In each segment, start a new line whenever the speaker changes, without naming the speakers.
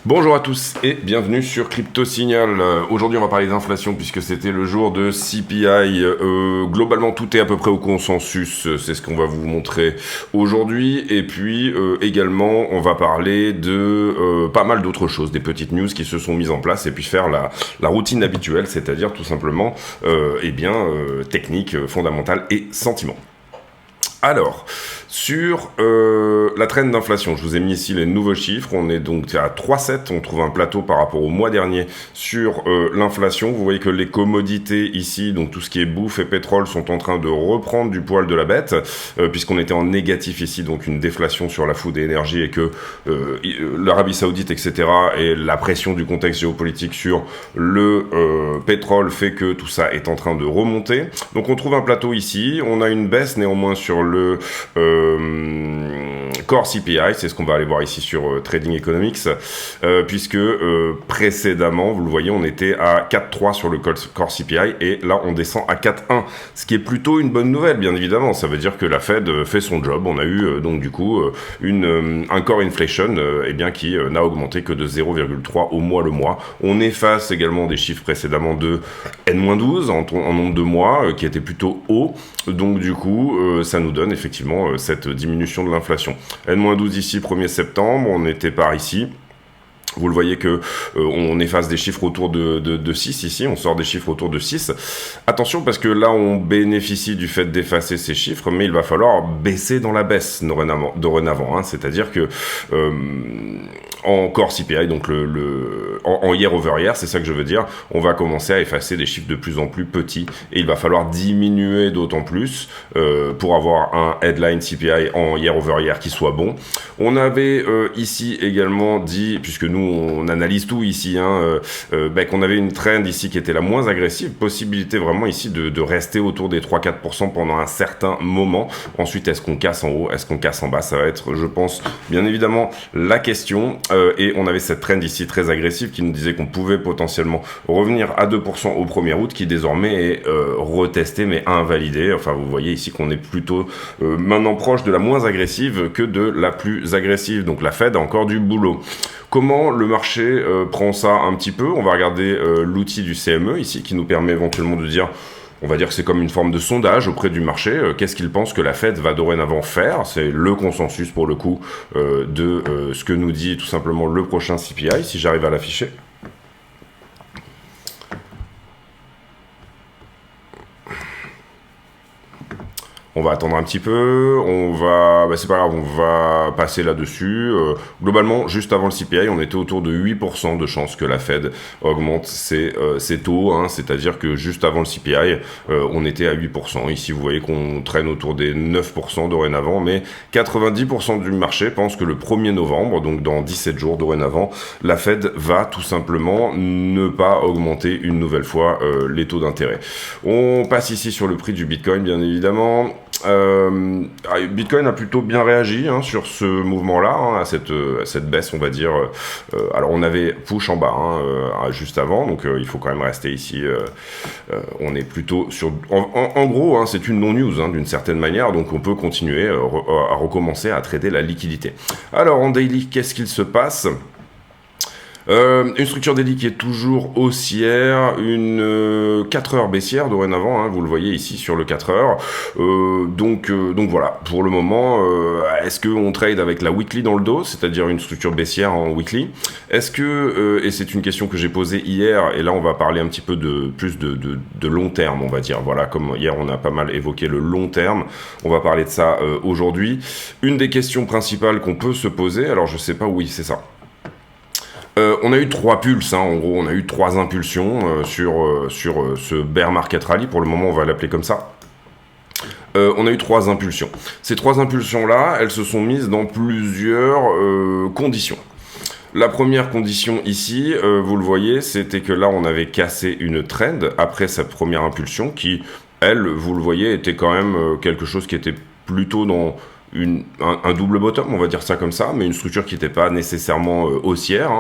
Bonjour à tous et bienvenue sur Crypto Signal. Aujourd'hui on va parler d'inflation puisque c'était le jour de CPI. Globalement tout est à peu près au consensus, c'est ce qu'on va vous montrer aujourd'hui. Et puis également on va parler de pas mal d'autres choses, des petites news qui se sont mises en place et puis faire la routine habituelle, c'est-à-dire tout simplement technique, fondamentale et sentiment. Alors, sur la trend d'inflation, je vous ai mis ici les nouveaux chiffres. On est donc à 3,7. On trouve un plateau par rapport au mois dernier sur l'inflation. Vous voyez que les commodités ici, donc tout ce qui est bouffe et pétrole, sont en train de reprendre du poil de la bête, puisqu'on était en négatif ici, donc une déflation sur la food et énergie, et que l'Arabie Saoudite, etc., et la pression du contexte géopolitique sur le pétrole fait que tout ça est en train de remonter. Donc on trouve un plateau ici. On a une baisse néanmoins sur le Core CPI, c'est ce qu'on va aller voir ici sur Trading Economics, puisque précédemment, vous le voyez, on était à 4,3 sur le Core CPI, et là on descend à 4,1, ce qui est plutôt une bonne nouvelle, bien évidemment. Ça veut dire que la Fed fait son job. On a eu donc du coup un Core Inflation qui n'a augmenté que de 0,3 au mois le mois. On efface également des chiffres précédemment de N-12 en nombre de mois, qui étaient plutôt hauts. Donc du coup, ça nous donne effectivement cette diminution de l'inflation. N-12 ici, 1er septembre, on était par ici. Vous le voyez que on efface des chiffres autour de 6 ici, on sort des chiffres autour de 6. Attention, parce que là, on bénéficie du fait d'effacer ces chiffres, mais il va falloir baisser dans la baisse dorénavant, hein. C'est-à-dire que en Core CPI, donc en year over year, c'est ça que je veux dire, on va commencer à effacer des chiffres de plus en plus petits, et il va falloir diminuer d'autant plus pour avoir un headline CPI en year over year qui soit bon. On avait ici également dit, puisque nous on analyse tout ici, qu'on avait une trend ici qui était la moins agressive, possibilité vraiment ici de rester autour des 3-4% pendant un certain moment. Ensuite, est-ce qu'on casse en haut, est-ce qu'on casse en bas? Ça va être, je pense, bien évidemment la question. Et on avait cette trend ici très agressive qui nous disait qu'on pouvait potentiellement revenir à 2% au 1er août, qui désormais est retesté mais invalidé. Enfin, vous voyez ici qu'on est plutôt maintenant proche de la moins agressive que de la plus agressive. Donc la Fed a encore du boulot. Comment le marché prend ça un petit peu? On va regarder l'outil du CME ici, qui nous permet éventuellement de dire, on va dire que c'est comme une forme de sondage auprès du marché. Qu'est-ce qu'il pense que la Fed va dorénavant faire? C'est le consensus pour le coup de ce que nous dit tout simplement le prochain CPI, si j'arrive à l'afficher. On va attendre un petit peu, c'est pas grave, on va passer là-dessus. Globalement, juste avant le CPI, on était autour de 8% de chances que la Fed augmente ses taux, hein, c'est-à-dire que juste avant le CPI, on était à 8%. Ici, vous voyez qu'on traîne autour des 9% dorénavant, mais 90% du marché pense que le 1er novembre, donc dans 17 jours dorénavant, la Fed va tout simplement ne pas augmenter une nouvelle fois les taux d'intérêt. On passe ici sur le prix du Bitcoin, bien évidemment. Bitcoin a plutôt bien réagi sur ce mouvement-là, à cette baisse, on va dire. Alors on avait push en bas juste avant, donc il faut quand même rester ici. On est plutôt sur... En gros, c'est une non-news d'une certaine manière, donc on peut continuer à recommencer à trader la liquidité. Alors en daily, qu'est-ce qu'il se passe ? Une structure daily qui est toujours haussière, une 4 heures baissière dorénavant, vous le voyez ici sur le 4 heures. Donc voilà, pour le moment, est-ce qu'on trade avec la weekly dans le dos, c'est-à-dire une structure baissière en weekly? Est-ce que, et c'est une question que j'ai posée hier, et là on va parler un petit peu plus de long terme, on va dire, voilà, comme hier on a pas mal évoqué le long terme, on va parler de ça aujourd'hui. Une des questions principales qu'on peut se poser, alors je sais pas, oui c'est ça. On a eu 3 pulses, en gros, on a eu 3 impulsions sur ce bear market rally, pour le moment on va l'appeler comme ça. On a eu 3 impulsions. Ces 3 impulsions-là, elles se sont mises dans plusieurs conditions. La première condition ici, vous le voyez, c'était que là on avait cassé une trend après sa première impulsion qui, elle, vous le voyez, était quand même quelque chose qui était plutôt dans... un double bottom, on va dire ça comme ça, mais une structure qui n'était pas nécessairement haussière,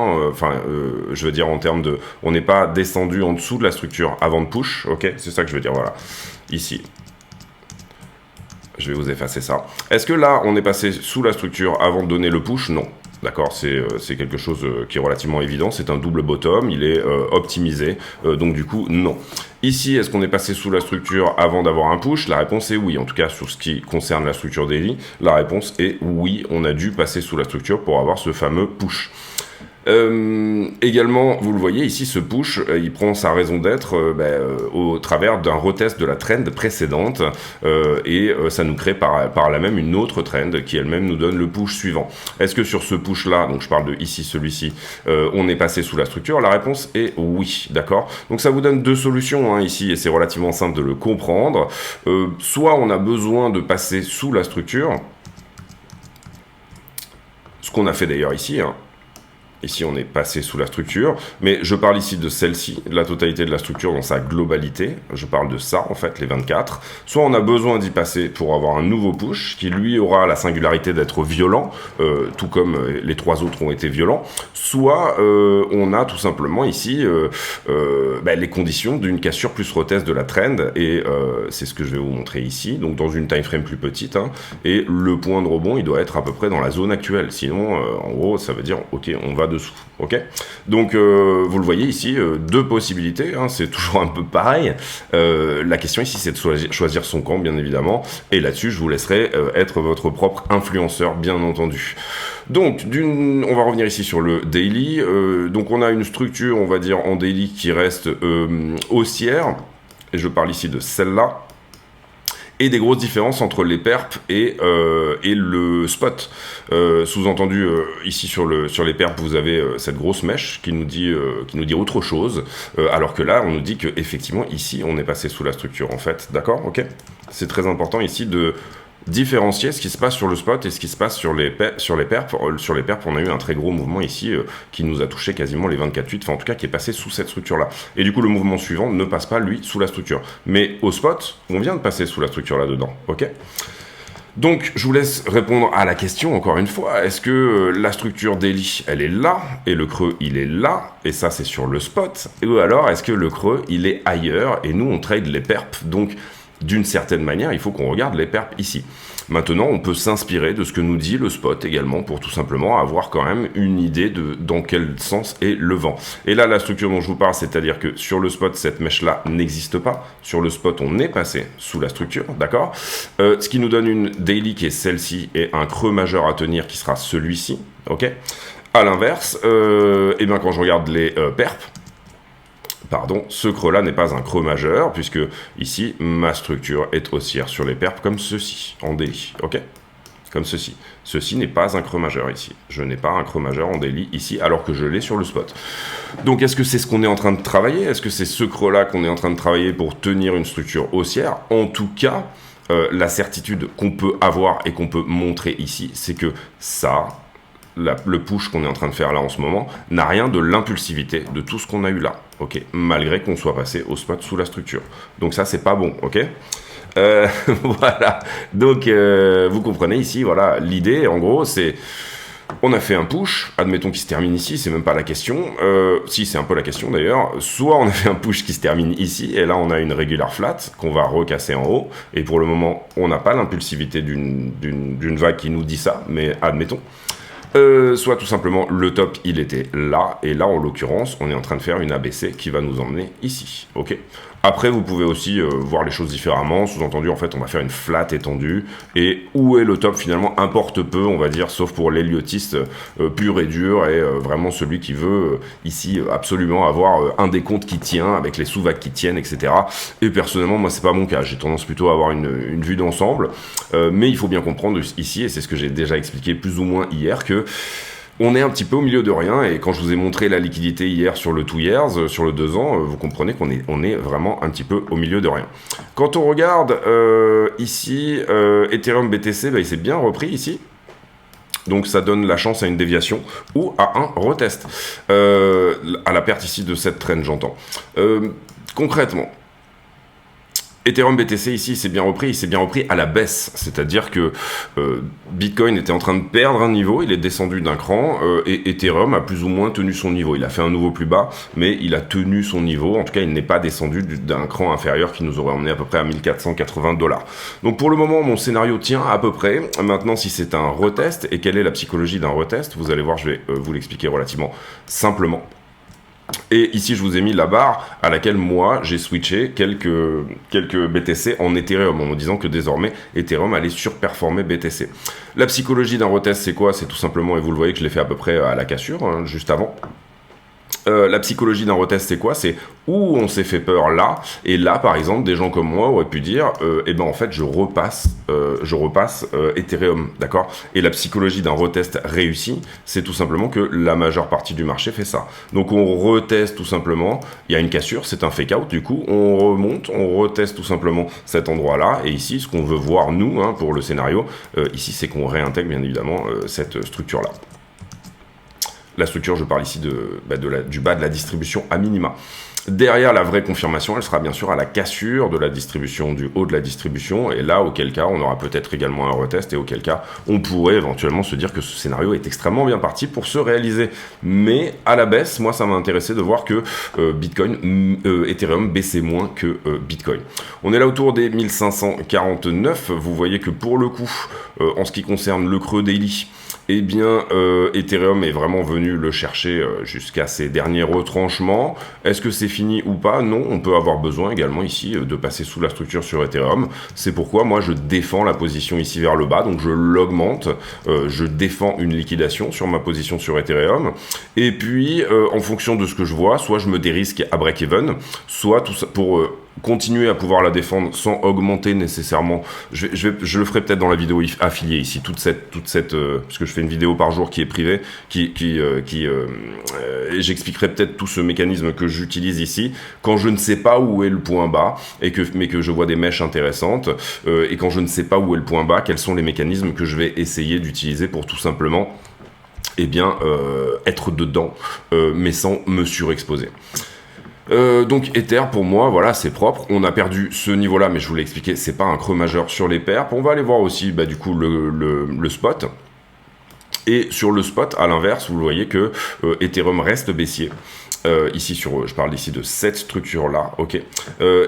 je veux dire en termes de... On n'est pas descendu en dessous de la structure avant de push, ok? C'est ça que je veux dire, voilà. Ici. Je vais vous effacer ça. Est-ce que là, on est passé sous la structure avant de donner le push? Non. D'accord, c'est quelque chose qui est relativement évident. C'est un double bottom, il est optimisé. Donc du coup, non. Ici, est-ce qu'on est passé sous la structure avant d'avoir un push? La réponse est oui. En tout cas, sur ce qui concerne la structure daily, la réponse est oui. On a dû passer sous la structure pour avoir ce fameux push. Également, vous le voyez ici, ce push, il prend sa raison d'être au travers d'un retest de la trend précédente et ça nous crée par là même une autre trend qui elle-même nous donne le push suivant. Est-ce que sur ce push là, donc je parle de ici, celui-ci, on est passé sous la structure? La réponse est oui, d'accord. Donc ça vous donne deux solutions ici et c'est relativement simple de le comprendre. Soit on a besoin de passer sous la structure, ce qu'on a fait d'ailleurs ici, Ici, on est passé sous la structure, mais je parle ici de celle-ci, de la totalité de la structure dans sa globalité. Je parle de ça, en fait, les 24. Soit on a besoin d'y passer pour avoir un nouveau push, qui lui aura la singularité d'être violent, tout comme les trois autres ont été violents. Soit on a tout simplement ici les conditions d'une cassure plus retest de la trend, et c'est ce que je vais vous montrer ici, donc dans une time frame plus petite, et le point de rebond, il doit être à peu près dans la zone actuelle. Sinon, en gros, ça veut dire, ok, on va dessous, ok. Donc vous le voyez ici, deux possibilités, c'est toujours un peu pareil. La question ici c'est de choisir son camp bien évidemment, et là-dessus je vous laisserai être votre propre influenceur bien entendu. Donc on va revenir ici sur le daily, donc on a une structure on va dire en daily qui reste haussière, et je parle ici de celle-là, et des grosses différences entre les perps et le spot. Sous-entendu, ici sur les perps, vous avez cette grosse mèche qui nous dit autre chose, alors que là, on nous dit que effectivement ici, on est passé sous la structure, en fait. D'accord? Ok. C'est très important ici de différencier ce qui se passe sur le spot et ce qui se passe sur les perps. Sur les perps, on a eu un très gros mouvement ici qui nous a touché quasiment les 24-8, enfin en tout cas qui est passé sous cette structure-là. Et du coup, le mouvement suivant ne passe pas, lui, sous la structure. Mais au spot, on vient de passer sous la structure là-dedans, ok? Donc, je vous laisse répondre à la question, encore une fois. Est-ce que la structure daily, elle est là, et le creux, il est là, et ça, c'est sur le spot? Ou alors, est-ce que le creux, il est ailleurs, et nous, on trade les perps? Donc, d'une certaine manière, il faut qu'on regarde les perps ici. Maintenant, on peut s'inspirer de ce que nous dit le spot également pour tout simplement avoir quand même une idée de dans quel sens est le vent. Et là, la structure dont je vous parle, c'est-à-dire que sur le spot, cette mèche-là n'existe pas. Sur le spot, on est passé sous la structure, d'accord? Ce qui nous donne une daily qui est celle-ci et un creux majeur à tenir qui sera celui-ci, ok? À l'inverse, quand je regarde les perps, ce creux-là n'est pas un creux majeur, puisque ici, ma structure est haussière sur les perps comme ceci, en daily, ok? Comme ceci. Ceci n'est pas un creux majeur ici. Je n'ai pas un creux majeur en daily ici, alors que je l'ai sur le spot. Donc, est-ce que c'est ce qu'on est en train de travailler? Est-ce que c'est ce creux-là qu'on est en train de travailler pour tenir une structure haussière? En tout cas, la certitude qu'on peut avoir et qu'on peut montrer ici, c'est que ça... le push qu'on est en train de faire là en ce moment n'a rien de l'impulsivité de tout ce qu'on a eu là, ok, malgré qu'on soit passé au spot sous la structure. Donc ça, c'est pas bon, ok. Voilà, donc vous comprenez ici, voilà, l'idée en gros c'est... On a fait un push, admettons qu'il se termine ici, c'est même pas la question, si c'est un peu la question d'ailleurs, soit on a fait un push qui se termine ici, et là on a une regular flat qu'on va recasser en haut, et pour le moment on n'a pas l'impulsivité d'une vague qui nous dit ça, mais admettons. Soit tout simplement le top il était là, et là en l'occurrence on est en train de faire une ABC qui va nous emmener ici, ok. Après vous pouvez aussi voir les choses différemment, sous-entendu en fait on va faire une flat étendue, et où est le top finalement importe peu on va dire, sauf pour l'héliotiste pur et dur, et vraiment celui qui veut ici absolument avoir un décompte qui tient, avec les sous-vagues qui tiennent, etc. Et personnellement moi c'est pas mon cas, j'ai tendance plutôt à avoir une vue d'ensemble, mais il faut bien comprendre ici, et c'est ce que j'ai déjà expliqué plus ou moins hier, que on est un petit peu au milieu de rien, et quand je vous ai montré la liquidité hier sur le 2 years, sur le 2 ans, vous comprenez qu'on est vraiment un petit peu au milieu de rien. Quand on regarde ici, Ethereum BTC, il s'est bien repris ici. Donc ça donne la chance à une déviation ou à un retest. À la perte ici de cette trend, j'entends. Concrètement, Ethereum BTC ici, il s'est bien repris à la baisse, c'est-à-dire que Bitcoin était en train de perdre un niveau, il est descendu d'un cran, et Ethereum a plus ou moins tenu son niveau. Il a fait un nouveau plus bas, mais il a tenu son niveau, en tout cas il n'est pas descendu d'un cran inférieur qui nous aurait emmené à peu près à 1480 $. Donc pour le moment, mon scénario tient à peu près. Maintenant, si c'est un retest, et quelle est la psychologie d'un retest, vous allez voir, je vais vous l'expliquer relativement simplement. Et ici, je vous ai mis la barre à laquelle moi, j'ai switché quelques BTC en Ethereum, en me disant que désormais, Ethereum allait surperformer BTC. La psychologie d'un retest, c'est quoi? C'est tout simplement, et vous le voyez que je l'ai fait à peu près à la cassure, hein, juste avant. La psychologie d'un retest, c'est quoi? C'est où on s'est fait peur là, et là, par exemple, des gens comme moi auraient pu dire, eh ben en fait, je repasse Ethereum, d'accord? Et la psychologie d'un retest réussi, c'est tout simplement que la majeure partie du marché fait ça. Donc on reteste tout simplement, il y a une cassure, c'est un fake out, du coup, on remonte, on reteste tout simplement cet endroit-là, et ici, ce qu'on veut voir, nous, hein, pour le scénario, ici, c'est qu'on réintègre, bien évidemment, cette structure-là. La structure, je parle ici du bas de la distribution à minima. Derrière la vraie confirmation, elle sera bien sûr à la cassure de la distribution, du haut de la distribution, et là, auquel cas, on aura peut-être également un retest, et auquel cas, on pourrait éventuellement se dire que ce scénario est extrêmement bien parti pour se réaliser. Mais à la baisse, moi, ça m'a intéressé de voir que Ethereum baissait moins que Bitcoin. On est là autour des 1549, vous voyez que pour le coup, en ce qui concerne le creux daily, eh bien, Ethereum est vraiment venu le chercher jusqu'à ses derniers retranchements. Est-ce que c'est fini ou pas? Non, on peut avoir besoin également ici de passer sous la structure sur Ethereum. C'est pourquoi moi je défends la position ici vers le bas, donc je l'augmente, je défends une liquidation sur ma position sur Ethereum. Et puis, en fonction de ce que je vois, soit je me dérisque à break-even, soit tout ça pour continuer à pouvoir la défendre sans augmenter nécessairement. Je le ferai peut-être dans la vidéo affiliée ici, toute cette parce que je fais une vidéo par jour qui est privée, et j'expliquerai peut-être tout ce mécanisme que j'utilise ici quand je ne sais pas où est le point bas mais que je vois des mèches intéressantes, et quand je ne sais pas où est le point bas, quels sont les mécanismes que je vais essayer d'utiliser pour tout simplement être dedans, mais sans me surexposer. Donc Ether pour moi voilà c'est propre, on a perdu ce niveau là mais je vous l'ai expliqué, c'est pas un creux majeur sur les perps. On va aller voir aussi du coup le spot, et sur le spot à l'inverse vous voyez que Ethereum reste baissier. Ici je parle ici de cette structure là, ok,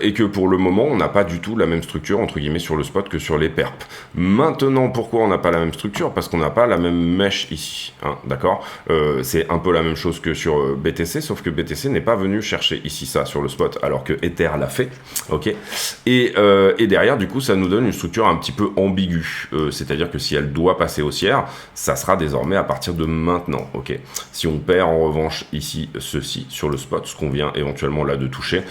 et que pour le moment on n'a pas du tout la même structure entre guillemets sur le spot que sur les perps. Maintenant pourquoi on n'a pas la même structure? Parce qu'on n'a pas la même mèche ici, hein, d'accord. C'est un peu la même chose que sur BTC, sauf que BTC n'est pas venu chercher ici ça sur le spot alors que Ether l'a fait, ok. Et derrière du coup ça nous donne une structure un petit peu ambiguë, c'est à dire que si elle doit passer haussière, ça sera désormais à partir de maintenant, ok. Si on perd en revanche ici ceci sur le spot, ce qu'on vient éventuellement là de toucher,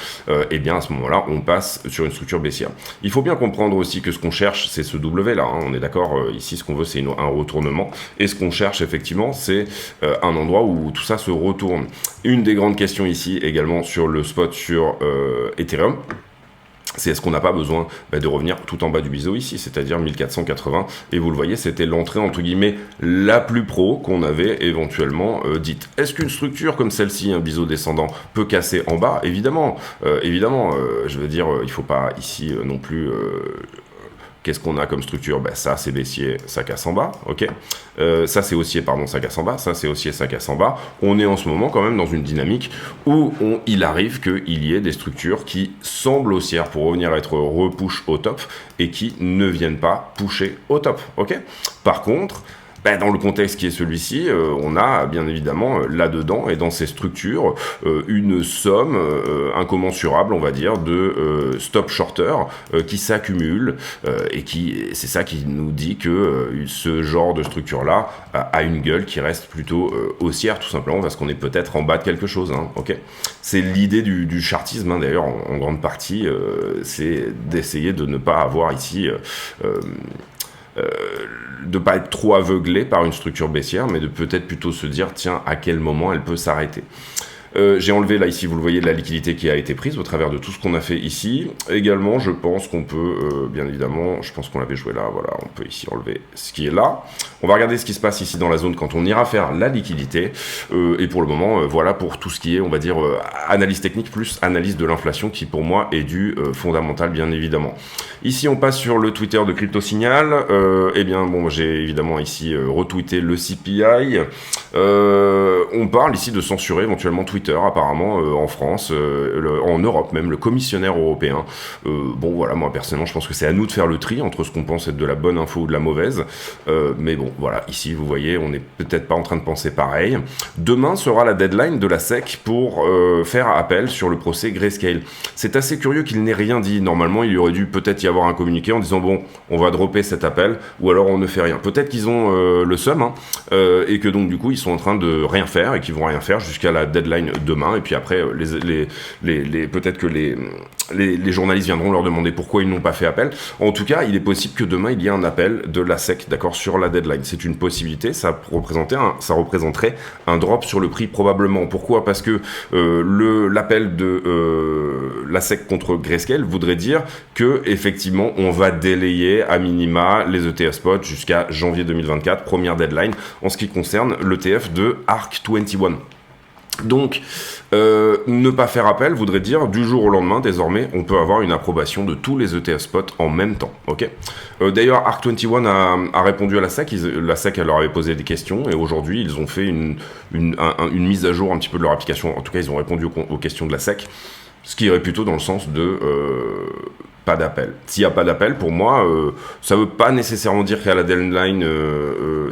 et bien à ce moment-là, on passe sur une structure baissière. Il faut bien comprendre aussi que ce qu'on cherche, c'est ce W là, hein, on est d'accord, ici ce qu'on veut c'est un retournement, et ce qu'on cherche effectivement, c'est un endroit où tout ça se retourne. Une des grandes questions ici également sur le spot sur Ethereum, c'est est-ce qu'on n'a pas besoin de revenir tout en bas du biseau ici, c'est-à-dire 1480, et vous le voyez, c'était l'entrée entre guillemets la plus pro qu'on avait éventuellement dite. Est-ce qu'une structure comme celle-ci, un biseau descendant, peut casser en bas? Évidemment, je veux dire, il faut pas ici non plus... Qu'est-ce qu'on a comme structure? Ça c'est baissier, ça casse en bas, ok. Ça c'est haussier, pardon, ça casse en bas. Ça c'est haussier, ça casse en bas. On est en ce moment quand même dans une dynamique où il arrive qu'il y ait des structures qui semblent haussières pour revenir être repush au top et qui ne viennent pas pusher au top, ok. Par contre, dans le contexte qui est celui-ci, on a bien évidemment là-dedans et dans ces structures une somme incommensurable, on va dire, de stop shorter qui s'accumulent et c'est ça qui nous dit que ce genre de structure-là a une gueule qui reste plutôt haussière, tout simplement parce qu'on est peut-être en bas de quelque chose, hein, ok. C'est l'idée du chartisme, hein, d'ailleurs, en grande partie, c'est d'essayer de ne pas avoir ici... de pas être trop aveuglé par une structure baissière, mais de peut-être plutôt se dire tiens, à quel moment elle peut s'arrêter. J'ai enlevé là ici, vous le voyez, de la liquidité qui a été prise au travers de tout ce qu'on a fait ici. Également, je pense qu'on peut, bien évidemment, je pense qu'on l'avait joué là, voilà, on peut ici enlever ce qui est là. On va regarder ce qui se passe ici dans la zone quand on ira faire la liquidité. Et pour le moment, voilà pour tout ce qui est, on va dire, analyse technique plus analyse de l'inflation qui pour moi est du fondamental, bien évidemment. Ici, on passe sur le Twitter de Crypto Signal. Eh bien, bon, j'ai évidemment ici retweeté le CPI. On parle ici de censurer éventuellement Twitter, apparemment, en France, en Europe même, le commissionnaire européen. Bon, voilà, moi, personnellement, je pense que c'est à nous de faire le tri entre ce qu'on pense être de la bonne info ou de la mauvaise. Mais bon, voilà, ici, vous voyez, on n'est peut-être pas en train de penser pareil. Demain sera la deadline de la SEC pour faire appel sur le procès Grayscale. C'est assez curieux qu'il n'ait rien dit. Normalement, il y aurait dû peut-être y avoir un communiqué en disant, bon, on va dropper cet appel, ou alors on ne fait rien. Peut-être qu'ils ont le seum, hein, et que donc, du coup, ils sont en train de rien faire, et qu'ils vont rien faire jusqu'à la deadline demain, et puis après, peut-être que les journalistes viendront leur demander pourquoi ils n'ont pas fait appel. En tout cas, il est possible que demain, il y ait un appel de la SEC, d'accord, sur la deadline. C'est une possibilité, ça représenterait un drop sur le prix probablement. Pourquoi ? Parce que l'appel de la SEC contre Grayscale voudrait dire que effectivement, on va délayer à minima les ETF spot jusqu'à janvier 2024, première deadline, en ce qui concerne l'ETF de ARK21. Donc, ne pas faire appel voudrait dire du jour au lendemain, désormais, on peut avoir une approbation de tous les ETF spot en même temps. Ok. D'ailleurs, ARK21 a répondu à la SEC. La SEC elle leur avait posé des questions et aujourd'hui, ils ont fait une mise à jour un petit peu de leur application. En tout cas, ils ont répondu aux questions de la SEC, ce qui irait plutôt dans le sens de pas d'appel. S'il n'y a pas d'appel, pour moi, ça ne veut pas nécessairement dire qu'à la deadline,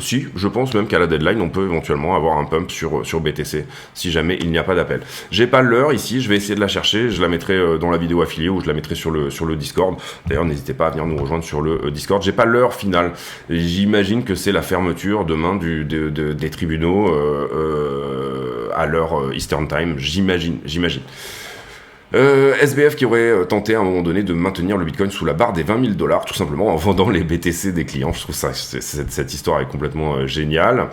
si, je pense même qu'à la deadline, on peut éventuellement avoir un pump sur BTC, si jamais il n'y a pas d'appel. J'ai pas l'heure ici, je vais essayer de la chercher, je la mettrai dans la vidéo affiliée ou je la mettrai sur le Discord. D'ailleurs, n'hésitez pas à venir nous rejoindre sur le Discord. J'ai pas l'heure finale. J'imagine que c'est la fermeture demain des tribunaux à l'heure Eastern Time, j'imagine. SBF qui aurait tenté à un moment donné de maintenir le Bitcoin sous la barre des $20 000, tout simplement en vendant les BTC des clients. Je trouve cette histoire est complètement géniale.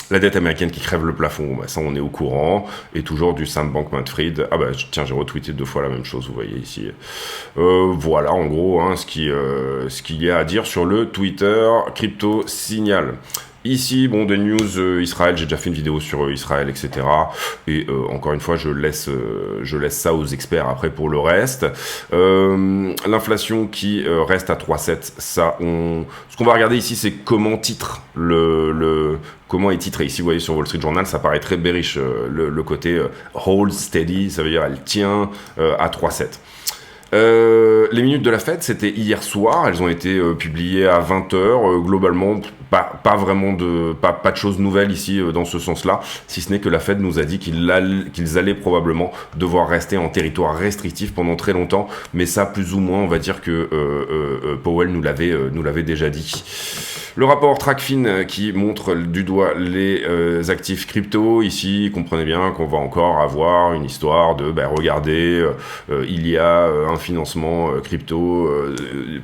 La dette américaine qui crève le plafond, bah ça on est au courant. Et toujours du Sam Bankman-Fried. Ah bah tiens, j'ai retweeté 2 fois la même chose, vous voyez ici. Voilà en gros hein, ce qu'il y a à dire sur le Twitter Crypto Signal. Ici, bon, des news Israël, j'ai déjà fait une vidéo sur Israël, etc. Et encore une fois, je laisse ça aux experts après pour le reste. L'inflation qui reste à 3,7, ça, ce qu'on va regarder ici, c'est comment titre comment est titré. Ici, vous voyez sur Wall Street Journal, ça paraît très bearish, le côté hold steady, ça veut dire elle tient à 3,7. Les minutes de la Fed, c'était hier soir, elles ont été publiées à 20h, globalement pas vraiment pas de choses nouvelles ici dans ce sens-là, si ce n'est que la Fed nous a dit qu'ils allaient probablement devoir rester en territoire restrictif pendant très longtemps, mais ça plus ou moins on va dire que Powell nous l'avait déjà dit. Le rapport TrackFin qui montre du doigt les actifs crypto, ici comprenez bien qu'on va encore avoir une histoire de regardez, il y a un financement crypto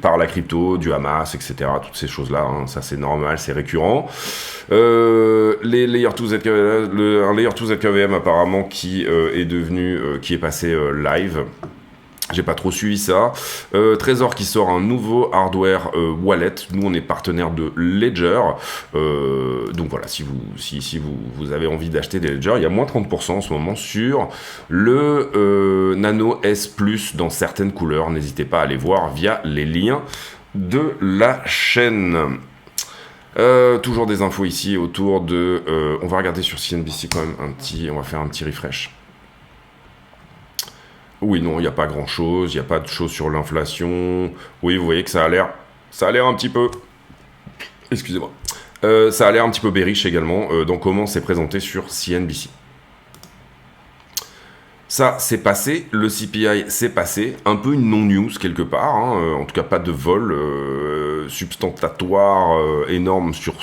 par la crypto, du Hamas, etc. Toutes ces choses-là, hein, ça c'est normal, c'est récurrent. Les Layer 2 ZKVM, un Layer 2 ZKVM apparemment qui est passé live. J'ai pas trop suivi ça. Trésor qui sort un nouveau hardware wallet. Nous, on est partenaire de Ledger. Donc voilà, si vous avez envie d'acheter des Ledger, il y a moins 30% en ce moment sur le Nano S Plus dans certaines couleurs. N'hésitez pas à aller voir via les liens de la chaîne. Toujours des infos ici autour de... on va regarder sur CNBC quand même on va faire un petit refresh. Oui, non, il n'y a pas grand-chose, il n'y a pas de choses sur l'inflation. Oui, vous voyez que ça a l'air un petit peu... Excusez-moi. Ça a l'air un petit peu bearish également dans comment c'est présenté sur CNBC. Ça, c'est passé. Le CPI, c'est passé. Un peu une non-news quelque part. Hein. En tout cas, pas de vol substantatoire énorme sur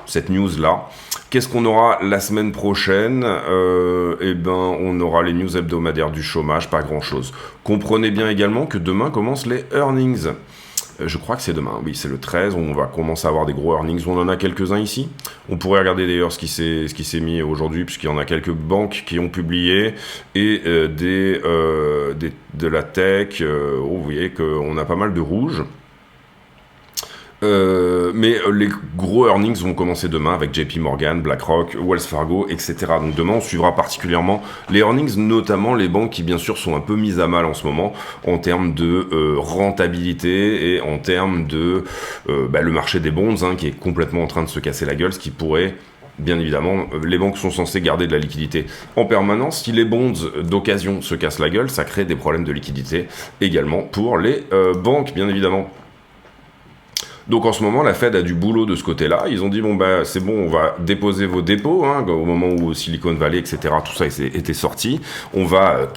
cette news-là. Qu'est-ce qu'on aura la semaine prochaine ? On aura les news hebdomadaires du chômage, pas grand-chose. Comprenez bien également que demain commencent les earnings. Je crois que c'est demain, oui, c'est le 13, on va commencer à avoir des gros earnings, on en a quelques-uns ici. On pourrait regarder d'ailleurs ce qui s'est mis aujourd'hui, puisqu'il y en a quelques banques qui ont publié, et de la tech, vous voyez qu'on a pas mal de rouge. Mais les gros earnings vont commencer demain avec JP Morgan, BlackRock, Wells Fargo, etc. Donc demain, on suivra particulièrement les earnings, notamment les banques qui, bien sûr, sont un peu mises à mal en ce moment en termes de rentabilité et en termes de le marché des bonds, hein, qui est complètement en train de se casser la gueule, ce qui pourrait... Bien évidemment, les banques sont censées garder de la liquidité en permanence. Si les bonds d'occasion se cassent la gueule, ça crée des problèmes de liquidité également pour les banques, bien évidemment. Donc en ce moment, la Fed a du boulot de ce côté-là. Ils ont dit, bon, bah, c'est bon, on va déposer vos dépôts, hein, au moment où Silicon Valley, etc., tout ça était sorti. On va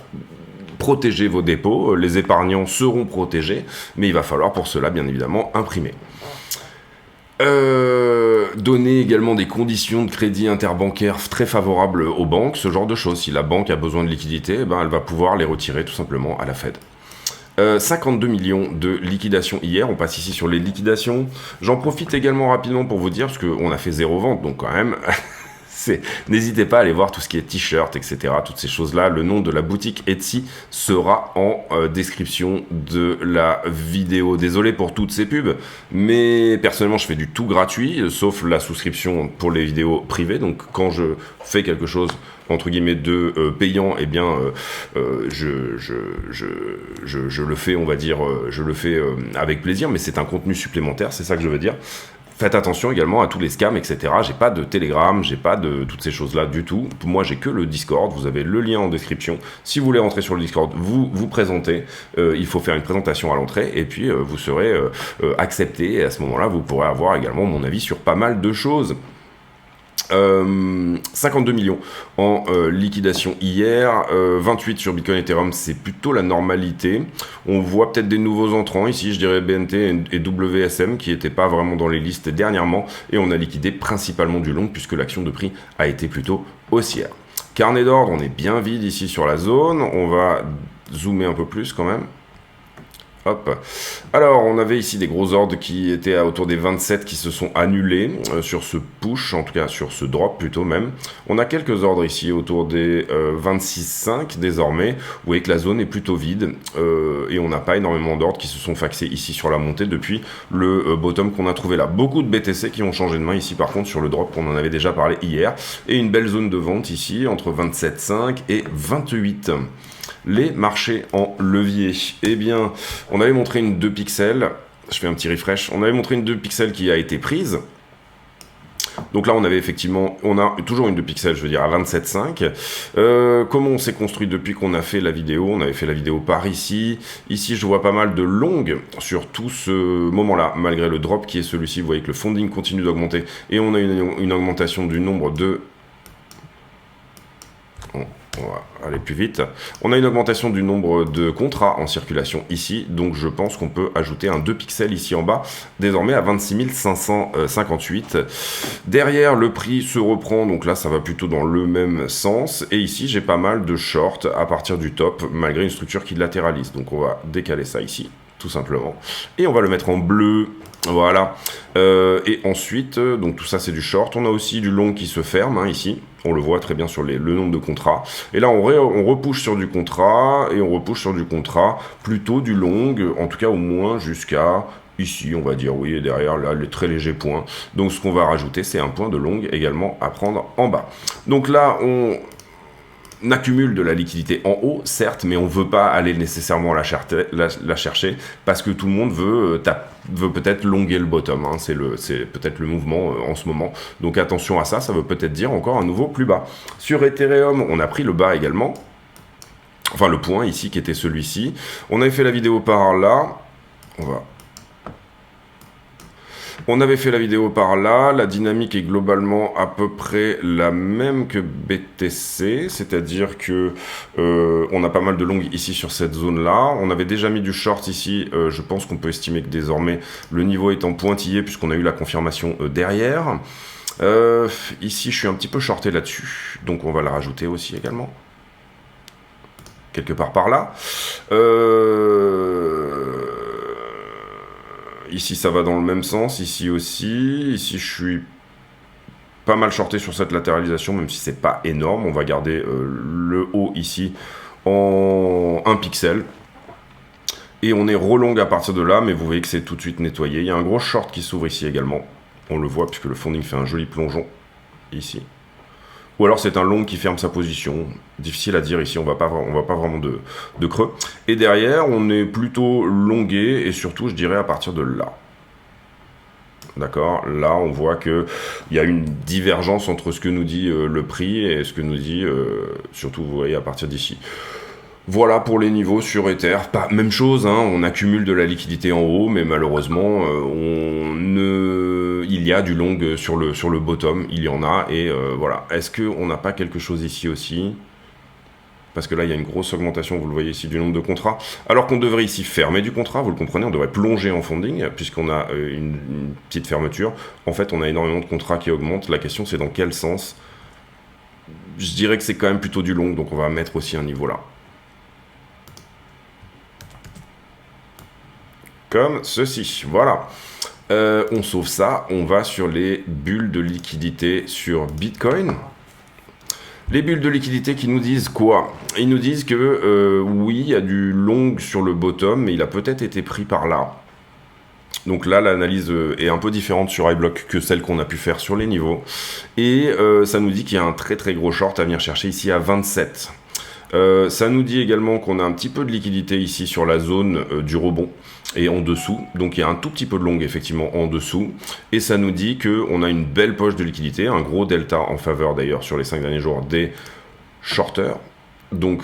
protéger vos dépôts, les épargnants seront protégés, mais il va falloir pour cela, bien évidemment, imprimer. Donner également des conditions de crédit interbancaire très favorables aux banques, ce genre de choses. Si la banque a besoin de liquidités, elle va pouvoir les retirer tout simplement à la Fed. 52 millions de liquidations hier, on passe ici sur les liquidations. J'en profite également rapidement pour vous dire, parce qu'on a fait 0 vente, donc quand même, n'hésitez pas à aller voir tout ce qui est t-shirt, etc., toutes ces choses-là. Le nom de la boutique Etsy sera en description de la vidéo. Désolé pour toutes ces pubs, mais personnellement, je fais du tout gratuit, sauf la souscription pour les vidéos privées. Donc, quand je fais quelque chose entre guillemets de payant, eh bien je le fais, on va dire, je le fais avec plaisir, mais c'est un contenu supplémentaire, c'est ça que je veux dire. Faites attention également à tous les scams, etc. J'ai pas de Telegram, j'ai pas de toutes ces choses-là du tout. Moi, j'ai que le Discord. Vous avez le lien en description. Si vous voulez rentrer sur le Discord, vous présentez. Il faut faire une présentation à l'entrée et puis vous serez accepté. Et à ce moment-là, vous pourrez avoir également mon avis sur pas mal de choses. 52 millions en liquidation hier, 28 sur Bitcoin Ethereum, c'est plutôt la normalité. On voit peut-être des nouveaux entrants ici, je dirais BNT et WSM qui n'étaient pas vraiment dans les listes dernièrement, et on a liquidé principalement du long puisque l'action de prix a été plutôt haussière. Carnet d'ordre, on est bien vide ici sur la zone, on va zoomer un peu plus quand même. Hop. Alors, on avait ici des gros ordres qui étaient à autour des 27 qui se sont annulés sur ce push, en tout cas sur ce drop plutôt même. On a quelques ordres ici autour des 26,5 désormais. Vous voyez que la zone est plutôt vide et on n'a pas énormément d'ordres qui se sont faxés ici sur la montée depuis le bottom qu'on a trouvé là. Beaucoup de BTC qui ont changé de main ici par contre sur le drop qu'on en avait déjà parlé hier. Et une belle zone de vente ici entre 27,5 et 28. Les marchés en levier. Eh bien, on avait montré une 2 pixels. Je fais un petit refresh. On avait montré une 2 pixels qui a été prise. Donc là, on avait effectivement, on a toujours une 2 pixels, je veux dire, à 27,5. Comment on s'est construit depuis qu'on a fait la vidéo? On avait fait la vidéo par ici. Ici, je vois pas mal de longues sur tout ce moment-là, malgré le drop qui est celui-ci. Vous voyez que le funding continue d'augmenter. Et on a une augmentation du nombre de... On va aller plus vite. On a une augmentation du nombre de contrats en circulation ici, donc je pense qu'on peut ajouter un 2 pixels ici en bas, désormais à 26 558. Derrière, le prix se reprend, donc là ça va plutôt dans le même sens. Et ici, j'ai pas mal de shorts à partir du top, malgré une structure qui latéralise. Donc on va décaler ça ici, tout simplement. Et on va le mettre en bleu. Voilà. Et ensuite, donc tout ça c'est du short. On a aussi du long qui se ferme hein, ici. On le voit très bien sur le nombre de contrats. Et là, on repousse sur du contrat et on repousse sur du contrat. Plutôt du long, en tout cas au moins jusqu'à ici, on va dire, oui, et derrière, là, les très légers points. Donc ce qu'on va rajouter, c'est un point de long également à prendre en bas. Donc là, on accumule de la liquidité en haut, certes, mais on ne veut pas aller nécessairement la chercher parce que tout le monde veut peut-être longuer le bottom. Hein. C'est peut-être le mouvement en ce moment. Donc attention à ça, ça veut peut-être dire encore un nouveau plus bas. Sur Ethereum, on a pris le bas également. Enfin, le point ici qui était celui-ci. On avait fait la vidéo par là. On avait fait la vidéo par là, la dynamique est globalement à peu près la même que BTC, c'est-à-dire que on a pas mal de longues ici sur cette zone-là. On avait déjà mis du short ici, je pense qu'on peut estimer que désormais le niveau est en pointillé puisqu'on a eu la confirmation derrière. Ici, je suis un petit peu shorté là-dessus, donc on va le rajouter aussi également. Quelque part par là. Ici, ça va dans le même sens. Ici aussi. Ici, je suis pas mal shorté sur cette latéralisation, même si c'est pas énorme. On va garder le haut ici en 1 pixel. Et on est relong à partir de là, mais vous voyez que c'est tout de suite nettoyé. Il y a un gros short qui s'ouvre ici également. On le voit puisque le funding fait un joli plongeon ici. Ou alors c'est un long qui ferme sa position. Difficile à dire ici, on va pas vraiment de creux. Et derrière, on est plutôt longué et surtout, je dirais, à partir de là. D'accord, là on voit qu'il y a une divergence entre ce que nous dit le prix et ce que nous dit, surtout vous voyez à partir d'ici. Voilà pour les niveaux sur Ether, pas même chose, hein, on accumule de la liquidité en haut, mais malheureusement il y a du long sur le bottom, il y en a, et voilà. Est-ce qu'on n'a pas quelque chose ici aussi ? Parce que là, il y a une grosse augmentation, vous le voyez ici, du nombre de contrats. Alors qu'on devrait ici fermer du contrat, vous le comprenez, on devrait plonger en funding, puisqu'on a une petite fermeture. En fait, on a énormément de contrats qui augmentent. La question, c'est dans quel sens ? Je dirais que c'est quand même plutôt du long, donc on va mettre aussi un niveau là. Comme ceci, voilà. On sauve ça, on va sur les bulles de liquidité sur Bitcoin. Les bulles de liquidité qui nous disent quoi ? Ils nous disent que oui, il y a du long sur le bottom, mais il a peut-être été pris par là. Donc là, l'analyse est un peu différente sur iBlock que celle qu'on a pu faire sur les niveaux. Et ça nous dit qu'il y a un très très gros short à venir chercher ici à 27. Ça nous dit également qu'on a un petit peu de liquidité ici sur la zone du rebond et en dessous, donc il y a un tout petit peu de long effectivement en dessous, et ça nous dit qu'on a une belle poche de liquidité, un gros delta en faveur d'ailleurs sur les 5 derniers jours des shorters, donc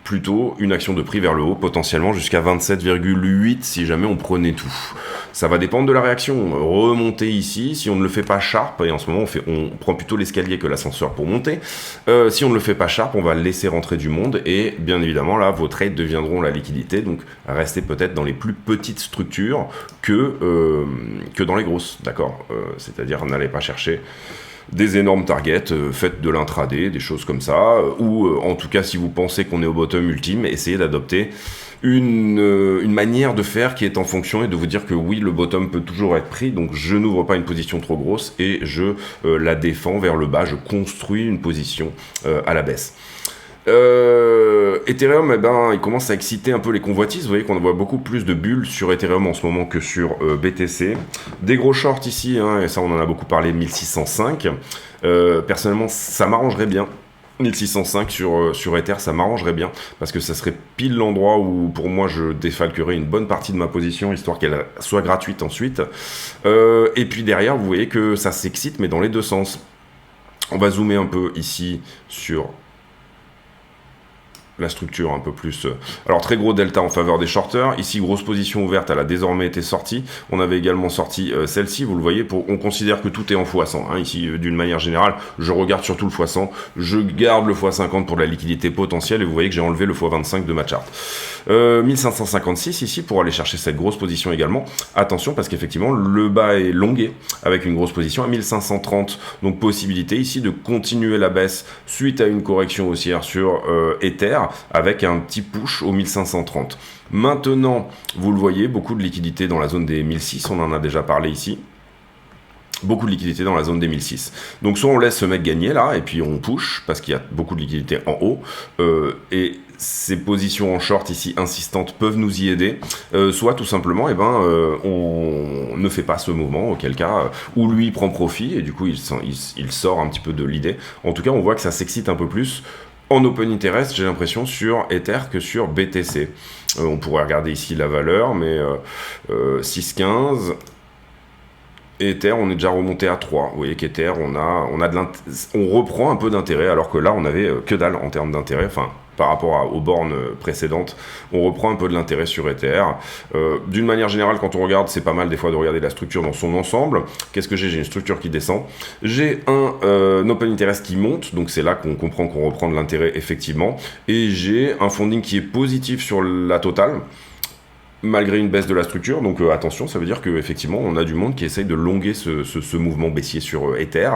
plutôt une action de prix vers le haut, potentiellement jusqu'à 27,8 si jamais on prenait tout. Ça va dépendre de la réaction. Remonter ici, si on ne le fait pas sharp, et en ce moment on prend plutôt l'escalier que l'ascenseur pour monter, si on ne le fait pas sharp, on va laisser rentrer du monde, et bien évidemment là, vos trades deviendront la liquidité, donc restez peut-être dans les plus petites structures que dans les grosses, d'accord, c'est-à-dire n'allez pas chercher des énormes targets, faites de l'intraday, des choses comme ça, ou en tout cas si vous pensez qu'on est au bottom ultime, essayez d'adopter une manière de faire qui est en fonction et de vous dire que oui, le bottom peut toujours être pris, donc je n'ouvre pas une position trop grosse et je la défends vers le bas, je construis une position à la baisse. Ethereum, eh ben, il commence à exciter un peu les convoitises. Vous voyez qu'on voit beaucoup plus de bulles sur Ethereum en ce moment que sur BTC. Des gros shorts ici, hein, et ça on en a beaucoup parlé, 1605. Personnellement, ça m'arrangerait bien. 1605 sur Ether, ça m'arrangerait bien, parce que ça serait pile l'endroit où, pour moi, je défalquerais une bonne partie de ma position, histoire qu'elle soit gratuite ensuite. Et puis derrière, vous voyez que ça s'excite, mais dans les deux sens. On va zoomer un peu ici sur la structure un peu plus. Alors très gros delta en faveur des shorters. Ici grosse position ouverte, elle a désormais été sortie. On avait également sorti celle-ci, vous le voyez, on considère que tout est en x100. Hein. Ici d'une manière générale, je regarde surtout le x100. Je garde le x50 pour la liquidité potentielle et vous voyez que j'ai enlevé le x25 de ma chart. 1556 ici pour aller chercher cette grosse position également. Attention parce qu'effectivement le bas est longué avec une grosse position à 1530. Donc possibilité ici de continuer la baisse suite à une correction haussière sur Ether, avec un petit push au 1530. Maintenant, vous le voyez, beaucoup de liquidité dans la zone des 1006, on en a déjà parlé ici. Beaucoup de liquidité dans la zone des 1006. Donc soit on laisse ce mec gagner là, et puis on push, parce qu'il y a beaucoup de liquidité en haut, et ces positions en short ici insistantes peuvent nous y aider, soit tout simplement on ne fait pas ce mouvement, auquel cas où lui prend profit, et du coup il sort un petit peu de l'idée. En tout cas on voit que ça s'excite un peu plus en open interest, j'ai l'impression, sur Ether que sur BTC. On pourrait regarder ici la valeur, mais 6,15. Ether, on est déjà remonté à 3. Vous voyez qu'Ether, on reprend un peu d'intérêt, alors que là, on avait que dalle en termes d'intérêt. Enfin, par rapport aux bornes précédentes, on reprend un peu de l'intérêt sur Ether. D'une manière générale, quand on regarde, c'est pas mal des fois de regarder la structure dans son ensemble. Qu'est-ce que j'ai ? J'ai une structure qui descend. J'ai un open interest qui monte, donc c'est là qu'on comprend qu'on reprend de l'intérêt effectivement. Et j'ai un funding qui est positif sur la totale, malgré une baisse de la structure, donc attention, ça veut dire qu'effectivement on a du monde qui essaye de longuer ce mouvement baissier sur Ether.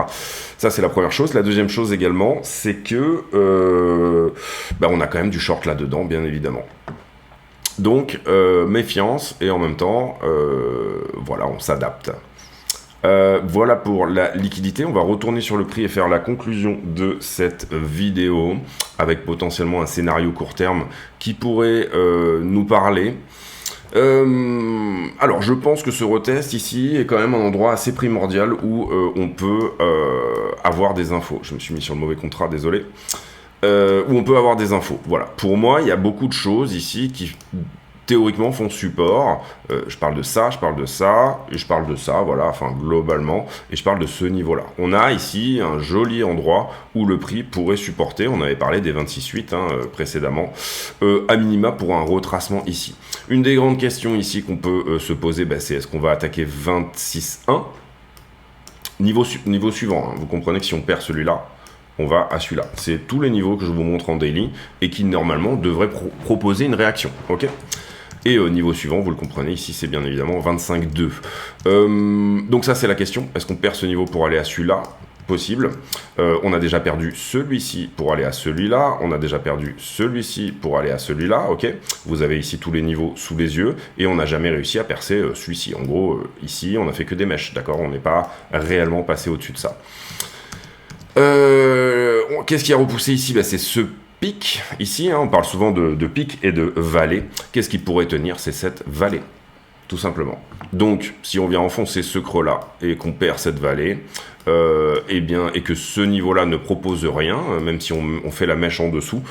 Ça c'est la première chose. La deuxième chose également, c'est que on a quand même du short là-dedans, bien évidemment. Donc, méfiance, et en même temps, voilà, on s'adapte. Voilà pour la liquidité. On va retourner sur le prix et faire la conclusion de cette vidéo avec potentiellement un scénario court terme qui pourrait nous parler. Alors, je pense que ce retest ici est quand même un endroit assez primordial où on peut avoir des infos. Je me suis mis sur le mauvais contrat, désolé. Où on peut avoir des infos. Voilà. Pour moi, il y a beaucoup de choses ici qui théoriquement font support. Je parle de ça, je parle de ça, et je parle de ça, voilà, enfin globalement, et je parle de ce niveau-là. On a ici un joli endroit où le prix pourrait supporter, on avait parlé des 26,8 précédemment, à minima pour un retracement ici. Une des grandes questions ici qu'on peut se poser, c'est est-ce qu'on va attaquer 26,1 ? Niveau suivant, vous comprenez que si on perd celui-là, on va à celui-là. C'est tous les niveaux que je vous montre en daily et qui normalement devraient proposer une réaction, ok ? Et au niveau suivant, vous le comprenez, ici c'est bien évidemment 25,2. Donc ça c'est la question, est-ce qu'on perd ce niveau pour aller à celui-là ? Possible. On a déjà perdu celui-ci pour aller à celui-là, on a déjà perdu celui-ci pour aller à celui-là, ok ? Vous avez ici tous les niveaux sous les yeux, et on n'a jamais réussi à percer celui-ci. En gros, ici on a fait que des mèches, d'accord ? On n'est pas réellement passé au-dessus de ça. Qu'est-ce qui a repoussé ici ? C'est ce pic ici, on parle souvent de pic et de vallée. Qu'est-ce qui pourrait tenir ? C'est cette vallée, tout simplement. Donc, si on vient enfoncer ce creux-là et qu'on perd cette vallée, et que ce niveau-là ne propose rien, même si on fait la mèche en dessous,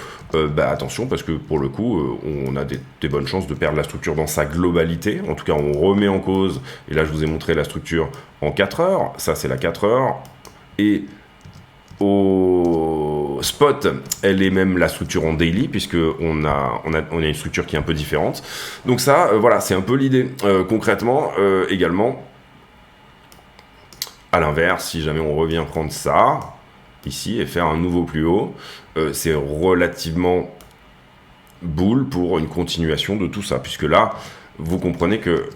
attention, parce que pour le coup, on a des bonnes chances de perdre la structure dans sa globalité. En tout cas, on remet en cause, et là je vous ai montré la structure en 4 heures, ça c'est la 4 heures, et au spot, elle est même la structure en daily, puisque on a une structure qui est un peu différente. Donc ça, voilà, c'est un peu l'idée. Concrètement, également, à l'inverse, si jamais on revient prendre ça, ici, et faire un nouveau plus haut, c'est relativement boule pour une continuation de tout ça, puisque là, vous comprenez que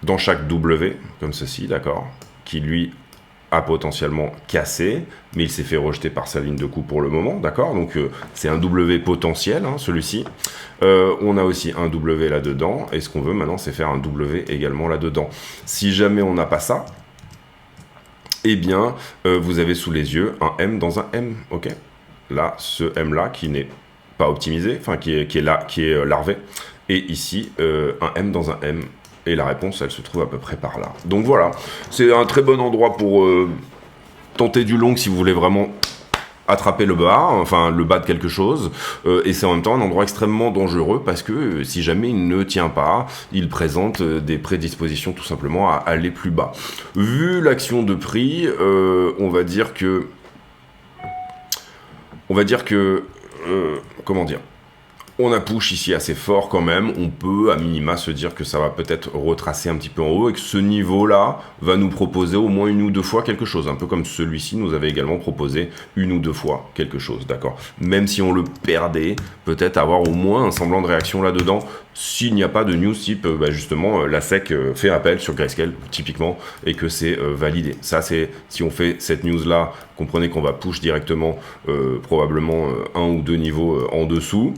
dans chaque W, comme ceci, d'accord, qui lui a potentiellement cassé, mais il s'est fait rejeter par sa ligne de coup pour le moment, d'accord ? Donc c'est un W potentiel, celui-ci. On a aussi un W là-dedans, et ce qu'on veut maintenant, c'est faire un W également là-dedans. Si jamais on n'a pas ça, eh bien, vous avez sous les yeux un M dans un M, ok ? Là, ce M-là, qui n'est pas optimisé, enfin qui est larvé, et ici, un M dans un M. Et la réponse, elle se trouve à peu près par là. Donc voilà, c'est un très bon endroit pour tenter du long si vous voulez vraiment attraper le bas, enfin le bas de quelque chose, et c'est en même temps un endroit extrêmement dangereux parce que si jamais il ne tient pas, il présente des prédispositions tout simplement à aller plus bas. Vu l'action de prix, on va dire que comment dire ? On a push ici assez fort quand même, on peut à minima se dire que ça va peut-être retracer un petit peu en haut et que ce niveau-là va nous proposer au moins une ou deux fois quelque chose, un peu comme celui-ci nous avait également proposé une ou deux fois quelque chose, d'accord ? Même si on le perdait, peut-être avoir au moins un semblant de réaction là-dedans, s'il n'y a pas de news type, justement, la SEC fait appel sur Grayscale, typiquement, et que c'est validé. Ça, c'est, si on fait cette news-là, comprenez qu'on va push directement, probablement un ou deux niveaux en dessous,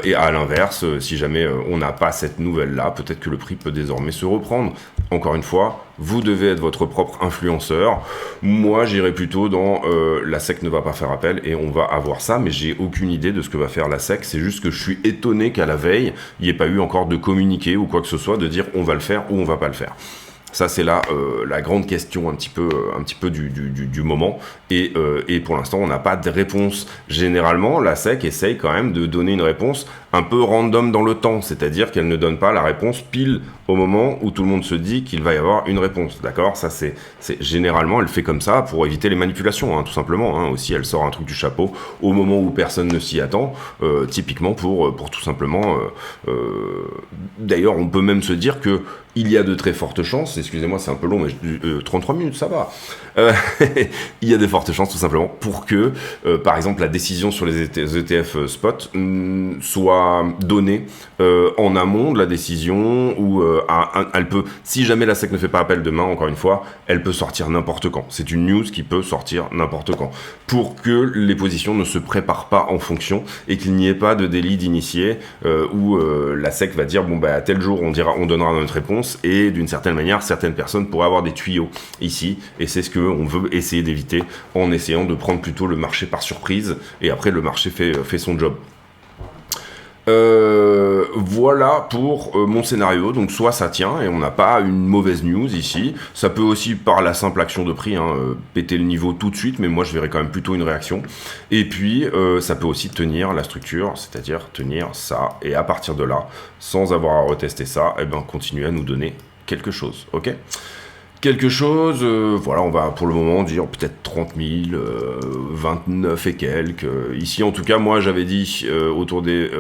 et à l'inverse, si jamais on n'a pas cette nouvelle-là, peut-être que le prix peut désormais se reprendre. Encore une fois, vous devez être votre propre influenceur. Moi, j'irai plutôt dans la SEC ne va pas faire appel et on va avoir ça, mais j'ai aucune idée de ce que va faire la SEC. C'est juste que je suis étonné qu'à la veille, il n'y ait pas eu encore de communiqué ou quoi que ce soit, de dire on va le faire ou on va pas le faire. Ça, c'est la grande question un petit peu du moment. Et pour l'instant, on n'a pas de réponse. Généralement, la SEC essaye quand même de donner une réponse un peu random dans le temps. C'est-à-dire qu'elle ne donne pas la réponse pile au moment où tout le monde se dit qu'il va y avoir une réponse. D'accord ? Ça, c'est généralement, elle fait comme ça pour éviter les manipulations, tout simplement. Aussi, elle sort un truc du chapeau au moment où personne ne s'y attend. Typiquement pour tout simplement... D'ailleurs, on peut même se dire que il y a de très fortes chances, excusez-moi c'est un peu long, mais 33 minutes ça va, il y a de fortes chances tout simplement pour que, par exemple, la décision sur les ETF spot soit sera donnée en amont de la décision, ou elle peut, si jamais la SEC ne fait pas appel demain, encore une fois, elle peut sortir n'importe quand. C'est une news qui peut sortir n'importe quand, pour que les positions ne se préparent pas en fonction, et qu'il n'y ait pas de délit d'initié où la SEC va dire, bon bah à tel jour on donnera notre réponse, et d'une certaine manière, certaines personnes pourraient avoir des tuyaux ici, et c'est ce qu'on veut essayer d'éviter en essayant de prendre plutôt le marché par surprise, et après le marché fait son job. Voilà pour mon scénario. Donc soit ça tient et on n'a pas une mauvaise news ici, ça peut aussi par la simple action de prix péter le niveau tout de suite, mais moi je verrais quand même plutôt une réaction, et puis ça peut aussi tenir la structure, c'est-à-dire tenir ça, et à partir de là, sans avoir à retester ça, et ben continuer à nous donner quelque chose, ok ? Quelque chose, voilà, on va pour le moment dire peut-être 30 000, 29 et quelques. Ici, en tout cas, moi, j'avais dit autour des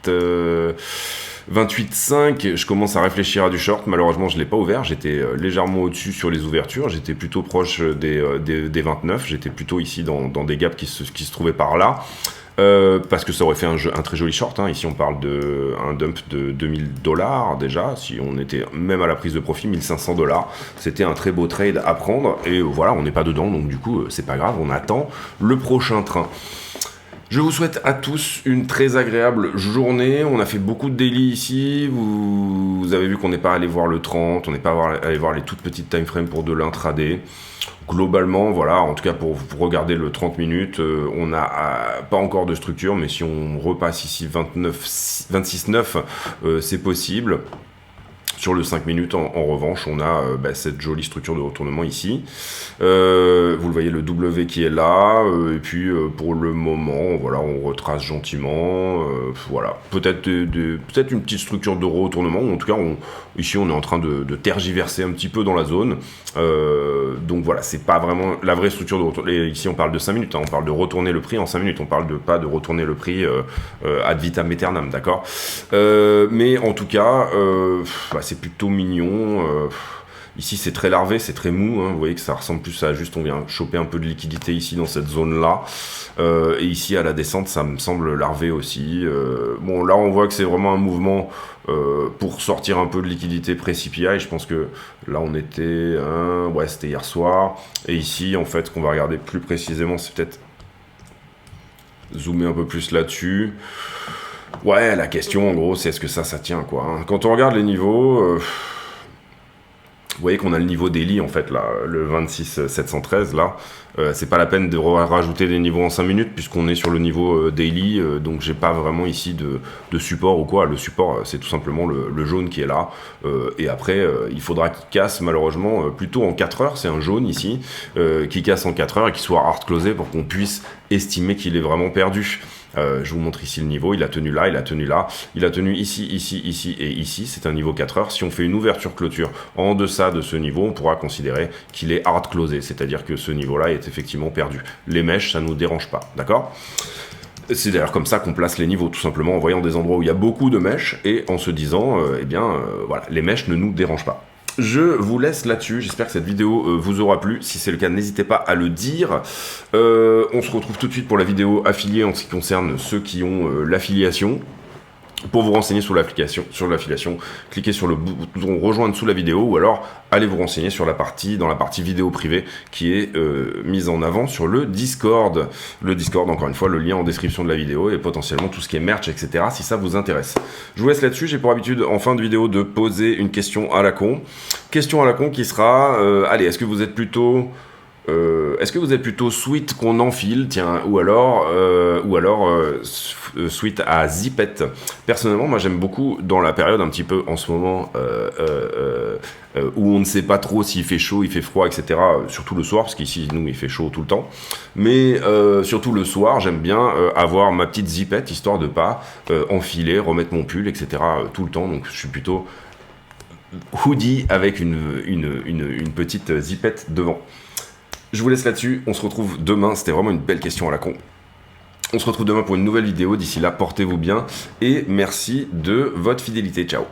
28,5. Je commence à réfléchir à du short. Malheureusement, je ne l'ai pas ouvert. J'étais légèrement au-dessus sur les ouvertures. J'étais plutôt proche des 29. J'étais plutôt ici dans des gaps qui se trouvaient par là. Parce que ça aurait fait un très joli short, Ici on parle d'un dump de $2000 déjà, si on était même à la prise de profit, $1500, c'était un très beau trade à prendre, et voilà, on n'est pas dedans, donc du coup c'est pas grave, on attend le prochain train. Je vous souhaite à tous une très agréable journée. On a fait beaucoup de daily ici. Vous avez vu qu'on n'est pas allé voir le 30, on n'est pas allé voir les toutes petites time frames pour de l'intraday. Globalement, voilà, en tout cas pour regarder le 30 minutes, on n'a pas encore de structure, mais si on repasse ici 26,9, c'est possible. Sur le 5 minutes, en revanche, on a cette jolie structure de retournement ici. Vous le voyez, le W qui est là. Et puis, pour le moment, voilà, on retrace gentiment. Voilà, peut-être une petite structure de retournement. En tout cas, ici, on est en train de tergiverser un petit peu dans la zone. Donc voilà, c'est pas vraiment la vraie structure de retournement. Ici, on parle de 5 minutes. On parle de retourner le prix en 5 minutes. On parle pas de retourner le prix ad vitam aeternam, d'accord ? Mais en tout cas, c'est plutôt mignon. Ici, c'est très larvé, c'est très mou. Vous voyez que ça ressemble plus à juste, on vient choper un peu de liquidité ici dans cette zone-là. Et ici, à la descente, ça me semble larvé aussi. Bon, là, on voit que c'est vraiment un mouvement pour sortir un peu de liquidité pré-CPI. Je pense que là, on était... c'était hier soir. Et ici, en fait, ce qu'on va regarder plus précisément, c'est peut-être zoomer un peu plus là-dessus. Ouais, la question, en gros, c'est est-ce que ça tient, quoi. Quand on regarde les niveaux... vous voyez qu'on a le niveau daily, en fait, là, le 26,713, là. C'est pas la peine de rajouter des niveaux en 5 minutes, puisqu'on est sur le niveau daily, donc j'ai pas vraiment ici de support ou quoi. Le support, c'est tout simplement le jaune qui est là. Et après, il faudra qu'il casse, malheureusement, plutôt en 4 heures. C'est un jaune ici, qui casse en 4 heures et qui soit hard closé pour qu'on puisse estimer qu'il est vraiment perdu. Je vous montre ici le niveau, il a tenu là, il a tenu là, il a tenu ici, ici, ici et ici, c'est un niveau 4 heures. Si on fait une ouverture-clôture en deçà de ce niveau, on pourra considérer qu'il est hard closé, c'est-à-dire que ce niveau-là est effectivement perdu. Les mèches, ça ne nous dérange pas, d'accord ? C'est d'ailleurs comme ça qu'on place les niveaux, tout simplement en voyant des endroits où il y a beaucoup de mèches et en se disant, voilà, les mèches ne nous dérangent pas. Je vous laisse là-dessus, j'espère que cette vidéo vous aura plu. Si c'est le cas, n'hésitez pas à le dire. On se retrouve tout de suite pour la vidéo affiliée en ce qui concerne ceux qui ont l'affiliation. Pour vous renseigner sur l'affiliation, cliquez sur le bouton rejoindre sous la vidéo, ou alors allez vous renseigner dans la partie vidéo privée qui est mise en avant sur le Discord. Le Discord, encore une fois, le lien en description de la vidéo, et potentiellement tout ce qui est merch, etc. si ça vous intéresse. Je vous laisse là-dessus. J'ai pour habitude en fin de vidéo de poser une question à la con. Question à la con qui sera, allez, est-ce que vous êtes plutôt sweat qu'on enfile, tiens, ou alors sweat à zipette. Personnellement, moi j'aime beaucoup dans la période un petit peu en ce moment où on ne sait pas trop s'il fait chaud, il fait froid, etc. Surtout le soir, parce qu'ici nous il fait chaud tout le temps. Mais surtout le soir, j'aime bien avoir ma petite zipette histoire de pas enfiler, remettre mon pull, etc. tout le temps. Donc je suis plutôt hoodie avec une petite zipette devant. Je vous laisse là-dessus, on se retrouve demain, c'était vraiment une belle question à la con. On se retrouve demain pour une nouvelle vidéo, d'ici là, portez-vous bien, et merci de votre fidélité, ciao.